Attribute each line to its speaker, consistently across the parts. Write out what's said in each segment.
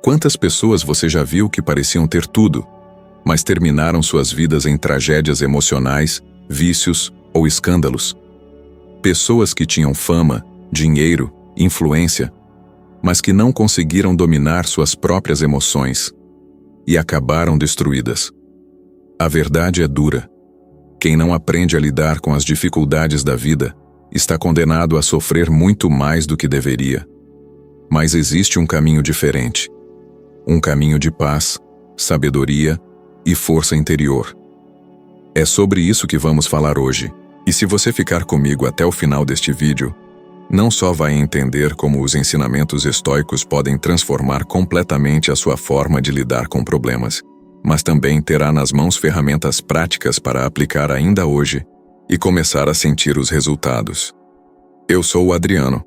Speaker 1: Quantas pessoas você já viu que pareciam ter tudo, mas terminaram suas vidas em tragédias emocionais, vícios ou escândalos? Pessoas que tinham fama, dinheiro, influência, mas que não conseguiram dominar suas próprias emoções e acabaram destruídas. A verdade é dura. Quem não aprende a lidar com as dificuldades da vida está condenado a sofrer muito mais do que deveria. Mas existe um caminho diferente. Um caminho de paz, sabedoria e força interior. É sobre isso que vamos falar hoje. E se você ficar comigo até o final deste vídeo, não só vai entender como os ensinamentos estoicos podem transformar completamente a sua forma de lidar com problemas, mas também terá nas mãos ferramentas práticas para aplicar ainda hoje e começar a sentir os resultados. Eu sou o Adriano,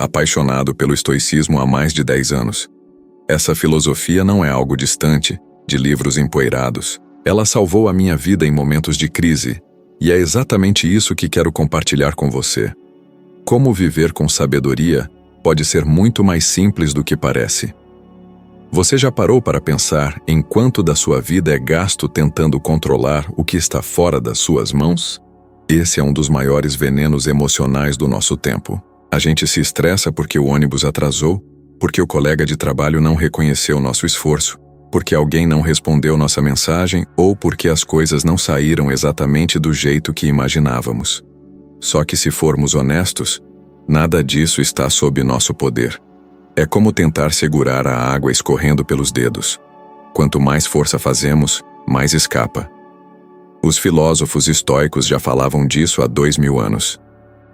Speaker 1: apaixonado pelo estoicismo há mais de 10 anos. Essa filosofia não é algo distante, de livros empoeirados. Ela salvou a minha vida em momentos de crise, e é exatamente isso que quero compartilhar com você. Como viver com sabedoria pode ser muito mais simples do que parece. Você já parou para pensar em quanto da sua vida é gasto tentando controlar o que está fora das suas mãos? Esse é um dos maiores venenos emocionais do nosso tempo. A gente se estressa porque o ônibus atrasou, porque o colega de trabalho não reconheceu nosso esforço, porque alguém não respondeu nossa mensagem ou porque as coisas não saíram exatamente do jeito que imaginávamos. Só que se formos honestos, nada disso está sob nosso poder. É como tentar segurar a água escorrendo pelos dedos. Quanto mais força fazemos, mais escapa. Os filósofos estoicos já falavam disso há 2000 anos.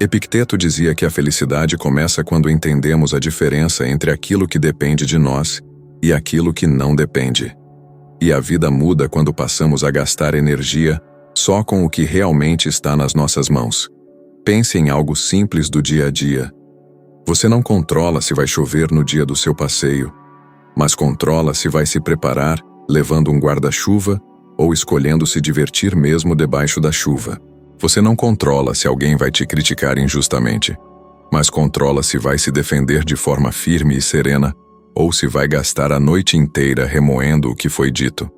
Speaker 1: Epicteto dizia que a felicidade começa quando entendemos a diferença entre aquilo que depende de nós e aquilo que não depende. E a vida muda quando passamos a gastar energia só com o que realmente está nas nossas mãos. Pense em algo simples do dia a dia. Você não controla se vai chover no dia do seu passeio, mas controla se vai se preparar levando um guarda-chuva ou escolhendo se divertir mesmo debaixo da chuva. Você não controla se alguém vai te criticar injustamente, mas controla se vai se defender de forma firme e serena ou se vai gastar a noite inteira remoendo o que foi dito.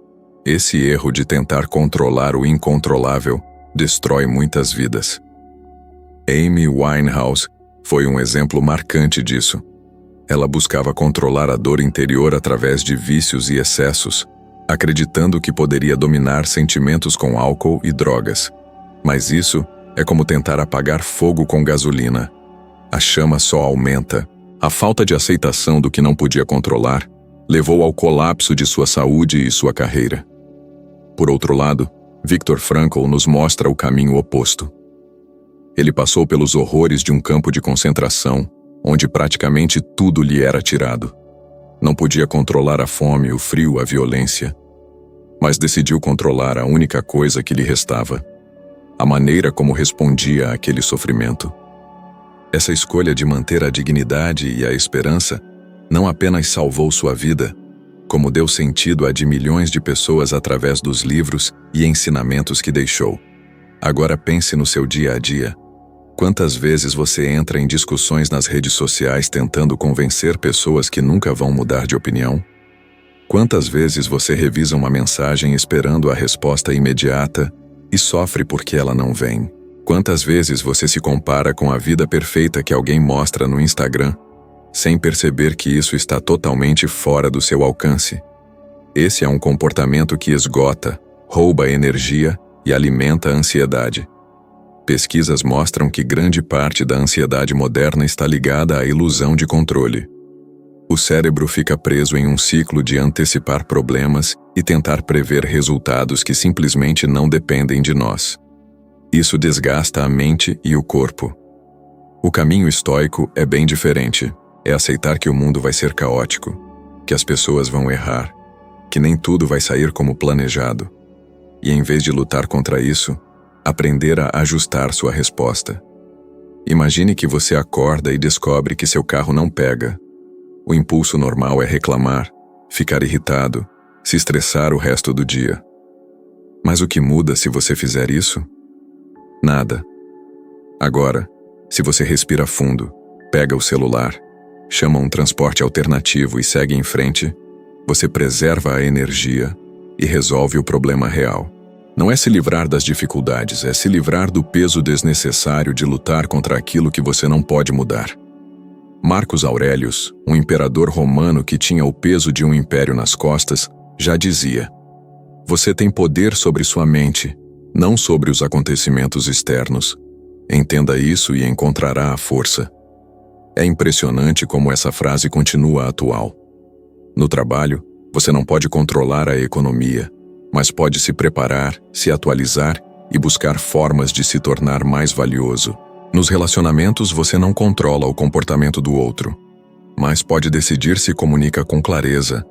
Speaker 1: Esse erro de tentar controlar o incontrolável destrói muitas vidas. Amy Winehouse foi um exemplo marcante disso. Ela buscava controlar a dor interior através de vícios e excessos, acreditando que poderia dominar sentimentos com álcool e drogas. Mas isso é como tentar apagar fogo com gasolina. A chama só aumenta. A falta de aceitação do que não podia controlar levou ao colapso de sua saúde e sua carreira. Por outro lado, Viktor Frankl nos mostra o caminho oposto. Ele passou pelos horrores de um campo de concentração, onde praticamente tudo lhe era tirado. Não podia controlar a fome, o frio, a violência, mas decidiu controlar a única coisa que lhe restava: a maneira como respondia àquele sofrimento. Essa escolha de manter a dignidade e a esperança não apenas salvou sua vida, como deu sentido à de milhões de pessoas através dos livros e ensinamentos que deixou. Agora pense no seu dia a dia. Quantas vezes você entra em discussões nas redes sociais tentando convencer pessoas que nunca vão mudar de opinião? Quantas vezes você revisa uma mensagem esperando a resposta imediata e sofre porque ela não vem? Quantas vezes você se compara com a vida perfeita que alguém mostra no Instagram, sem perceber que isso está totalmente fora do seu alcance? Esse é um comportamento que esgota, rouba energia e alimenta a ansiedade. Pesquisas mostram que grande parte da ansiedade moderna está ligada à ilusão de controle. O cérebro fica preso em um ciclo de antecipar problemas e tentar prever resultados que simplesmente não dependem de nós. Isso desgasta a mente e o corpo. O caminho estoico é bem diferente. É aceitar que o mundo vai ser caótico, que as pessoas vão errar, que nem tudo vai sair como planejado. E em vez de lutar contra isso, aprender a ajustar sua resposta. Imagine que você acorda e descobre que seu carro não pega. O impulso normal é reclamar, ficar irritado, se estressar o resto do dia. Mas o que muda se você fizer isso? Nada. Agora, se você respira fundo, pega o celular, chama um transporte alternativo e segue em frente, Você preserva a energia e resolve o problema real. Não é se livrar das dificuldades, é se livrar do peso desnecessário de lutar contra aquilo que você não pode mudar. Marcos Aurelius, um imperador romano que tinha o peso de um império nas costas, já dizia: "Você tem poder sobre sua mente, não sobre os acontecimentos externos. Entenda isso e encontrará a força." É impressionante como essa frase continua atual. No trabalho, você não pode controlar a economia, mas pode se preparar, se atualizar e buscar formas de se tornar mais valioso. Nos relacionamentos, você não controla o comportamento do outro, mas pode decidir se comunica com clareza,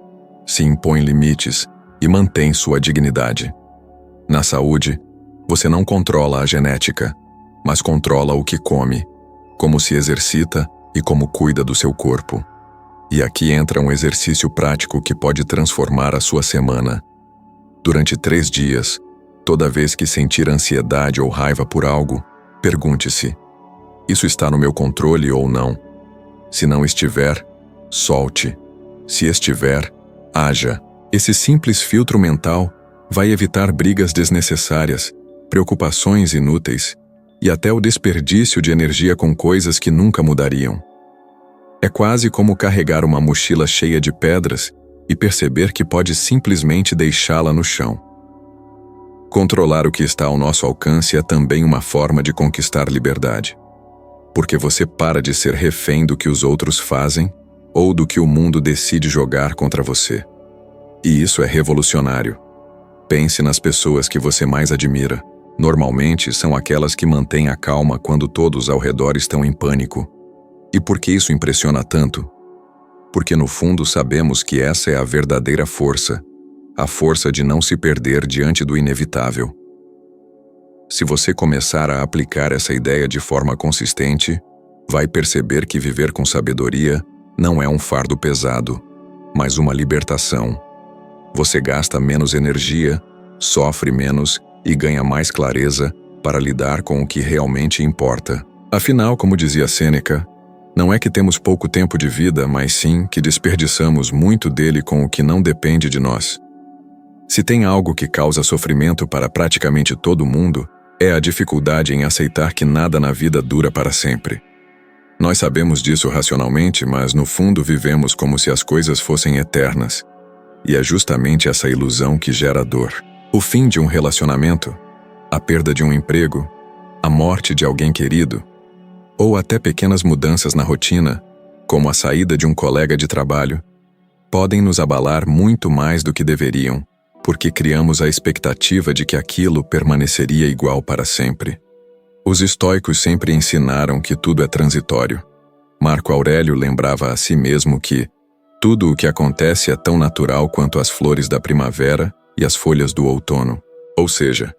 Speaker 1: se impõe limites e mantém sua dignidade. Na saúde, você não controla a genética, mas controla o que come, como se exercita e como cuida do seu corpo. E aqui entra um exercício prático que pode transformar a sua semana. Durante 3 dias, toda vez que sentir ansiedade ou raiva por algo, pergunte-se: isso está no meu controle ou não? Se não estiver, solte. Se estiver, haja. Esse simples filtro mental vai evitar brigas desnecessárias, preocupações inúteis e até o desperdício de energia com coisas que nunca mudariam. É quase como carregar uma mochila cheia de pedras e perceber que pode simplesmente deixá-la no chão. Controlar o que está ao nosso alcance é também uma forma de conquistar liberdade, porque você para de ser refém do que os outros fazem ou do que o mundo decide jogar contra você. E isso é revolucionário. Pense nas pessoas que você mais admira. Normalmente são aquelas que mantêm a calma quando todos ao redor estão em pânico. E por que isso impressiona tanto? Porque no fundo sabemos que essa é a verdadeira força, a força de não se perder diante do inevitável. Se você começar a aplicar essa ideia de forma consistente, vai perceber que viver com sabedoria não é um fardo pesado, mas uma libertação. Você gasta menos energia, sofre menos e ganha mais clareza para lidar com o que realmente importa. Afinal, como dizia Sêneca, não é que temos pouco tempo de vida, mas sim que desperdiçamos muito dele com o que não depende de nós. Se tem algo que causa sofrimento para praticamente todo mundo, é a dificuldade em aceitar que nada na vida dura para sempre. Nós sabemos disso racionalmente, mas no fundo vivemos como se as coisas fossem eternas. E é justamente essa ilusão que gera dor. O fim de um relacionamento, a perda de um emprego, a morte de alguém querido, ou até pequenas mudanças na rotina, como a saída de um colega de trabalho, podem nos abalar muito mais do que deveriam, porque criamos a expectativa de que aquilo permaneceria igual para sempre. Os estoicos sempre ensinaram que tudo é transitório. Marco Aurélio lembrava a si mesmo que tudo o que acontece é tão natural quanto as flores da primavera e as folhas do outono. Ou seja,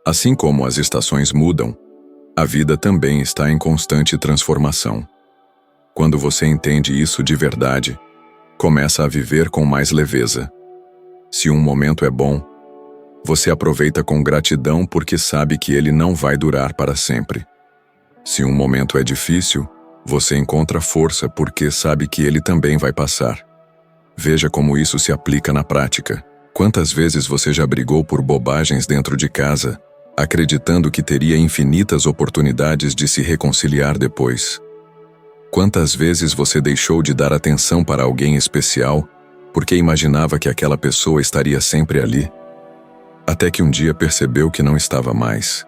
Speaker 1: assim como as estações mudam, a vida também está em constante transformação. Quando você entende isso de verdade, começa a viver com mais leveza. Se um momento é bom, você aproveita com gratidão porque sabe que ele não vai durar para sempre. Se um momento é difícil, você encontra força porque sabe que ele também vai passar. Veja como isso se aplica na prática. Quantas vezes você já brigou por bobagens dentro de casa, acreditando que teria infinitas oportunidades de se reconciliar depois? Quantas vezes você deixou de dar atenção para alguém especial porque imaginava que aquela pessoa estaria sempre ali? Até que um dia percebeu que não estava mais.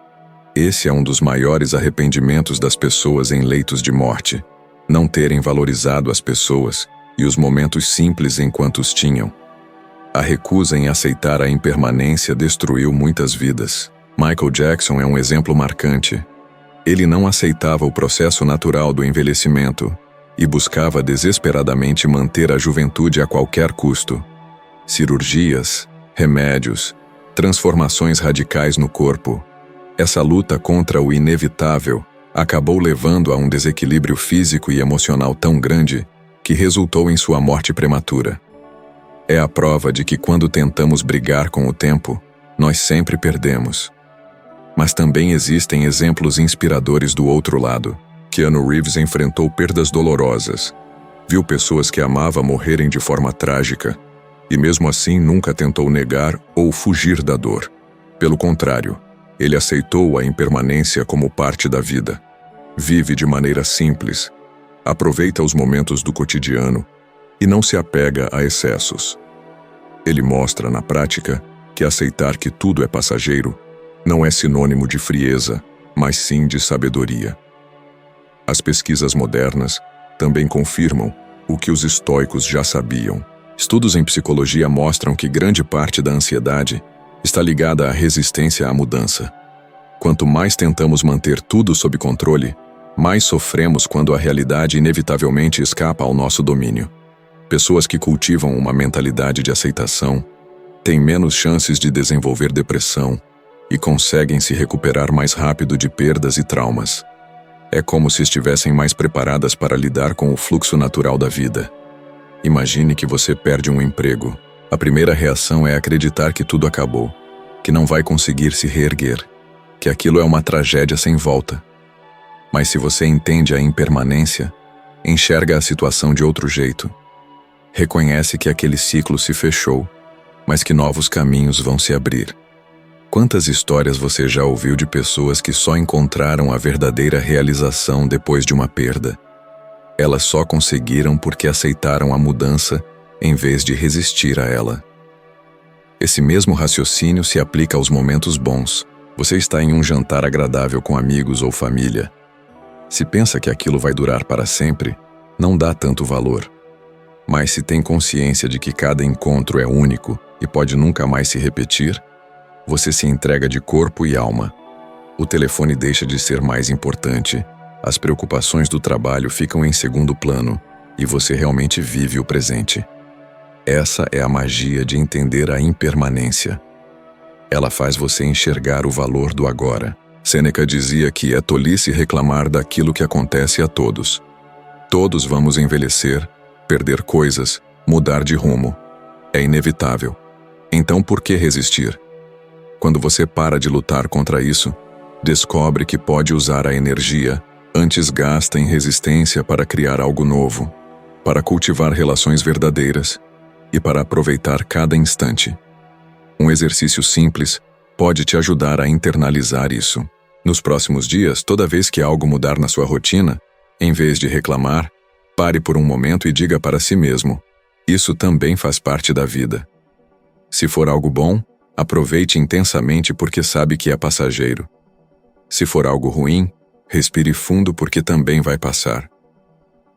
Speaker 1: Esse é um dos maiores arrependimentos das pessoas em leitos de morte, não terem valorizado as pessoas e os momentos simples enquanto os tinham. A recusa em aceitar a impermanência destruiu muitas vidas. Michael Jackson é um exemplo marcante. Ele não aceitava o processo natural do envelhecimento e buscava desesperadamente manter a juventude a qualquer custo. Cirurgias, remédios, transformações radicais no corpo. Essa luta contra o inevitável acabou levando a um desequilíbrio físico e emocional tão grande que resultou em sua morte prematura. É a prova de que quando tentamos brigar com o tempo, nós sempre perdemos. Mas também existem exemplos inspiradores do outro lado. Keanu Reeves enfrentou perdas dolorosas. Viu pessoas que amava morrerem de forma trágica. E mesmo assim nunca tentou negar ou fugir da dor. Pelo contrário, ele aceitou a impermanência como parte da vida. Vive de maneira simples, aproveita os momentos do cotidiano e não se apega a excessos. Ele mostra na prática que aceitar que tudo é passageiro não é sinônimo de frieza, mas sim de sabedoria. As pesquisas modernas também confirmam o que os estoicos já sabiam. Estudos em psicologia mostram que grande parte da ansiedade está ligada à resistência à mudança. Quanto mais tentamos manter tudo sob controle, mais sofremos quando a realidade inevitavelmente escapa ao nosso domínio. Pessoas que cultivam uma mentalidade de aceitação têm menos chances de desenvolver depressão e conseguem se recuperar mais rápido de perdas e traumas. É como se estivessem mais preparadas para lidar com o fluxo natural da vida. Imagine que você perde um emprego. A primeira reação é acreditar que tudo acabou, que não vai conseguir se reerguer, que aquilo é uma tragédia sem volta. Mas se você entende a impermanência, enxerga a situação de outro jeito. Reconhece que aquele ciclo se fechou, mas que novos caminhos vão se abrir. Quantas histórias você já ouviu de pessoas que só encontraram a verdadeira realização depois de uma perda? Elas só conseguiram porque aceitaram a mudança em vez de resistir a ela. Esse mesmo raciocínio se aplica aos momentos bons. Você está em um jantar agradável com amigos ou família. Se pensa que aquilo vai durar para sempre, não dá tanto valor. Mas se tem consciência de que cada encontro é único e pode nunca mais se repetir, você se entrega de corpo e alma. O telefone deixa de ser mais importante, as preocupações do trabalho ficam em segundo plano e você realmente vive o presente. Essa é a magia de entender a impermanência. Ela faz você enxergar o valor do agora. Sêneca dizia que é tolice reclamar daquilo que acontece a todos. Todos vamos envelhecer, perder coisas, mudar de rumo. É inevitável. Então por que resistir? Quando você para de lutar contra isso, descobre que pode usar a energia, antes gasta em resistência para criar algo novo, para cultivar relações verdadeiras e para aproveitar cada instante. Um exercício simples pode te ajudar a internalizar isso. Nos próximos dias, toda vez que algo mudar na sua rotina, em vez de reclamar, pare por um momento e diga para si mesmo: isso também faz parte da vida. Se for algo bom, aproveite intensamente porque sabe que é passageiro. Se for algo ruim, respire fundo porque também vai passar.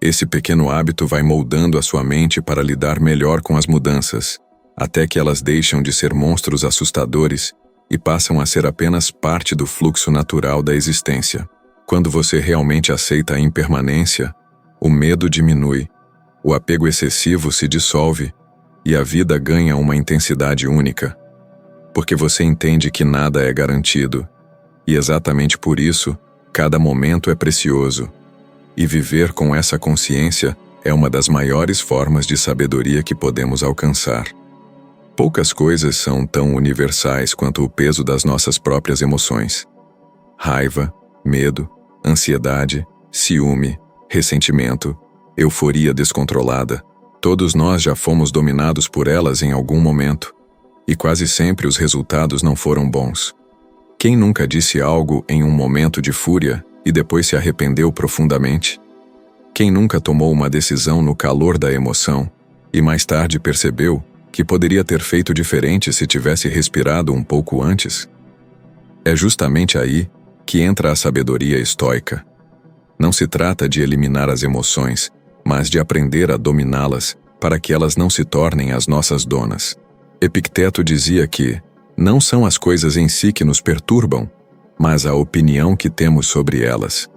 Speaker 1: Esse pequeno hábito vai moldando a sua mente para lidar melhor com as mudanças, até que elas deixam de ser monstros assustadores e passam a ser apenas parte do fluxo natural da existência. Quando você realmente aceita a impermanência, o medo diminui, o apego excessivo se dissolve e a vida ganha uma intensidade única. Porque você entende que nada é garantido, e exatamente por isso, cada momento é precioso. E viver com essa consciência é uma das maiores formas de sabedoria que podemos alcançar. Poucas coisas são tão universais quanto o peso das nossas próprias emoções. Raiva, medo, ansiedade, ciúme, ressentimento, euforia descontrolada. Todos nós já fomos dominados por elas em algum momento. E quase sempre os resultados não foram bons. Quem nunca disse algo em um momento de fúria e depois se arrependeu profundamente? Quem nunca tomou uma decisão no calor da emoção e mais tarde percebeu que poderia ter feito diferente se tivesse respirado um pouco antes? É justamente aí que entra a sabedoria estoica. Não se trata de eliminar as emoções, mas de aprender a dominá-las para que elas não se tornem as nossas donas. Epicteto dizia que não são as coisas em si que nos perturbam, mas a opinião que temos sobre elas.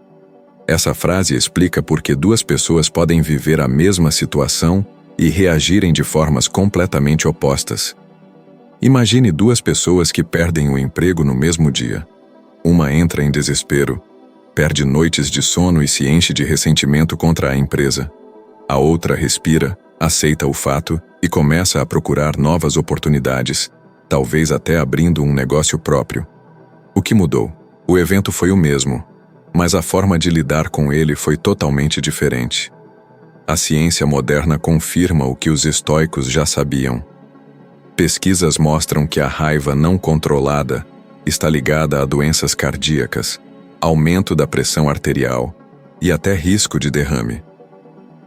Speaker 1: Essa frase explica por que duas pessoas podem viver a mesma situação e reagirem de formas completamente opostas. Imagine duas pessoas que perdem o emprego no mesmo dia. Uma entra em desespero, perde noites de sono e se enche de ressentimento contra a empresa. A outra respira, aceita o fato e começa a procurar novas oportunidades, talvez até abrindo um negócio próprio. O que mudou? O evento foi o mesmo, mas a forma de lidar com ele foi totalmente diferente. A ciência moderna confirma o que os estoicos já sabiam. Pesquisas mostram que a raiva não controlada está ligada a doenças cardíacas, aumento da pressão arterial e até risco de derrame.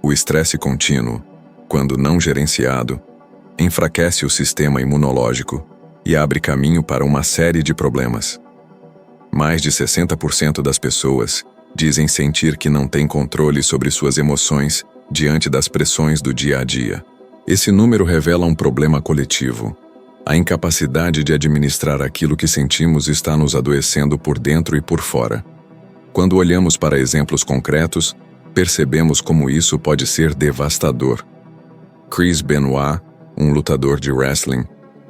Speaker 1: O estresse contínuo, quando não gerenciado, enfraquece o sistema imunológico e abre caminho para uma série de problemas. Mais de 60% das pessoas dizem sentir que não têm controle sobre suas emoções diante das pressões do dia a dia. Esse número revela um problema coletivo. A incapacidade de administrar aquilo que sentimos está nos adoecendo por dentro e por fora. Quando olhamos para exemplos concretos, percebemos como isso pode ser devastador. Chris Benoit, um lutador de wrestling,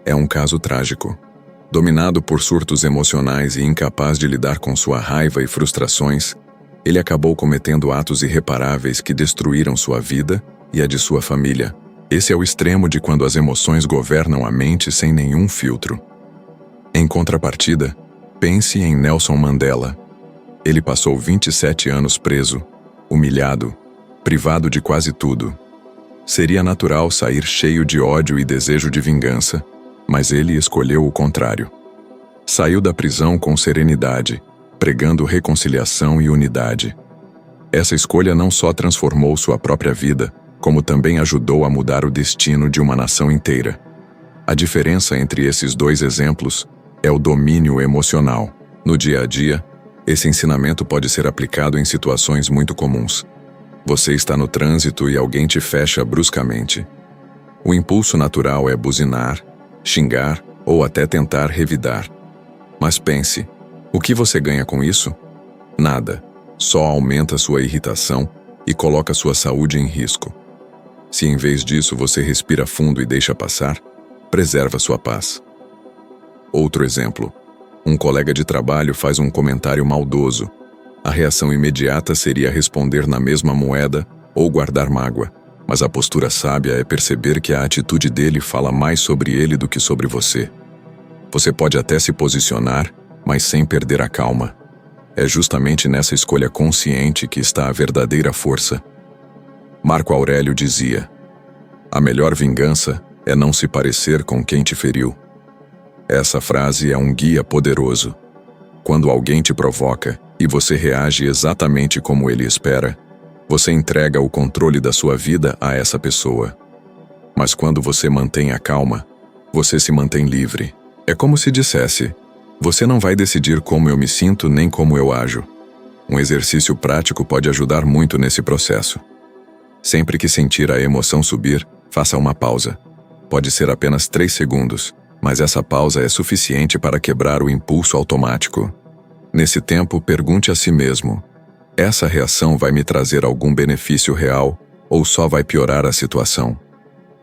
Speaker 1: é um caso trágico. Dominado por surtos emocionais e incapaz de lidar com sua raiva e frustrações, ele acabou cometendo atos irreparáveis que destruíram sua vida e a de sua família. Esse é o extremo de quando as emoções governam a mente sem nenhum filtro. Em contrapartida, pense em Nelson Mandela. Ele passou 27 anos preso, humilhado, privado de quase tudo. Seria natural sair cheio de ódio e desejo de vingança, mas ele escolheu o contrário. Saiu da prisão com serenidade, pregando reconciliação e unidade. Essa escolha não só transformou sua própria vida, como também ajudou a mudar o destino de uma nação inteira. A diferença entre esses dois exemplos é o domínio emocional. No dia a dia, esse ensinamento pode ser aplicado em situações muito comuns. Você está no trânsito e alguém te fecha bruscamente. O impulso natural é buzinar, xingar ou até tentar revidar. Mas pense, o que você ganha com isso? Nada. Só aumenta sua irritação e coloca sua saúde em risco. Se em vez disso você respira fundo e deixa passar, preserva sua paz. Outro exemplo. Um colega de trabalho faz um comentário maldoso. A reação imediata seria responder na mesma moeda ou guardar mágoa. Mas a postura sábia é perceber que a atitude dele fala mais sobre ele do que sobre você. Você pode até se posicionar, mas sem perder a calma. É justamente nessa escolha consciente que está a verdadeira força. Marco Aurélio dizia: "A melhor vingança é não se parecer com quem te feriu." Essa frase é um guia poderoso. Quando alguém te provoca e você reage exatamente como ele espera, você entrega o controle da sua vida a essa pessoa. Mas quando você mantém a calma, você se mantém livre. É como se dissesse: "Você não vai decidir como eu me sinto nem como eu ajo." Um exercício prático pode ajudar muito nesse processo. Sempre que sentir a emoção subir, faça uma pausa. Pode ser apenas 3 segundos, mas essa pausa é suficiente para quebrar o impulso automático. Nesse tempo, pergunte a si mesmo: essa reação vai me trazer algum benefício real ou só vai piorar a situação?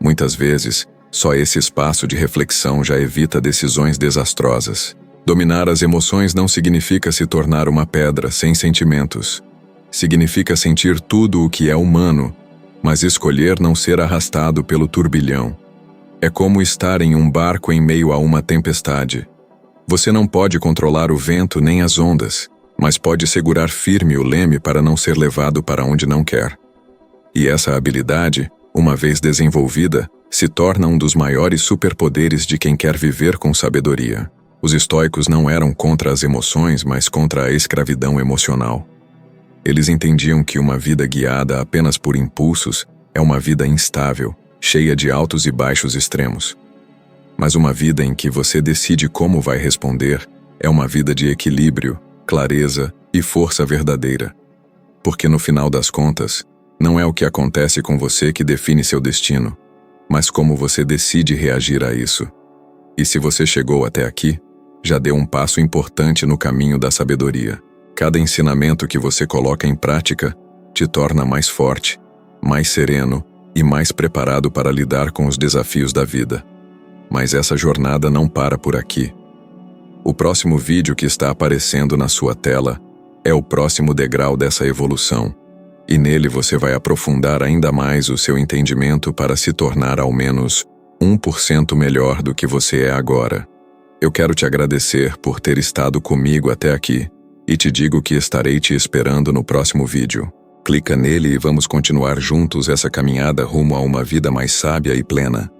Speaker 1: Muitas vezes, só esse espaço de reflexão já evita decisões desastrosas. Dominar as emoções não significa se tornar uma pedra sem sentimentos. Significa sentir tudo o que é humano, mas escolher não ser arrastado pelo turbilhão. É como estar em um barco em meio a uma tempestade. Você não pode controlar o vento nem as ondas, mas pode segurar firme o leme para não ser levado para onde não quer. E essa habilidade, uma vez desenvolvida, se torna um dos maiores superpoderes de quem quer viver com sabedoria. Os estoicos não eram contra as emoções, mas contra a escravidão emocional. Eles entendiam que uma vida guiada apenas por impulsos é uma vida instável, cheia de altos e baixos extremos. Mas uma vida em que você decide como vai responder é uma vida de equilíbrio, clareza e força verdadeira. Porque no final das contas, não é o que acontece com você que define seu destino, mas como você decide reagir a isso. E se você chegou até aqui, já deu um passo importante no caminho da sabedoria. Cada ensinamento que você coloca em prática te torna mais forte, mais sereno e mais preparado para lidar com os desafios da vida. Mas essa jornada não para por aqui. O próximo vídeo que está aparecendo na sua tela é o próximo degrau dessa evolução, e nele você vai aprofundar ainda mais o seu entendimento para se tornar ao menos 1% melhor do que você é agora. Eu quero te agradecer por ter estado comigo até aqui, e te digo que estarei te esperando no próximo vídeo. Clica nele e vamos continuar juntos essa caminhada rumo a uma vida mais sábia e plena.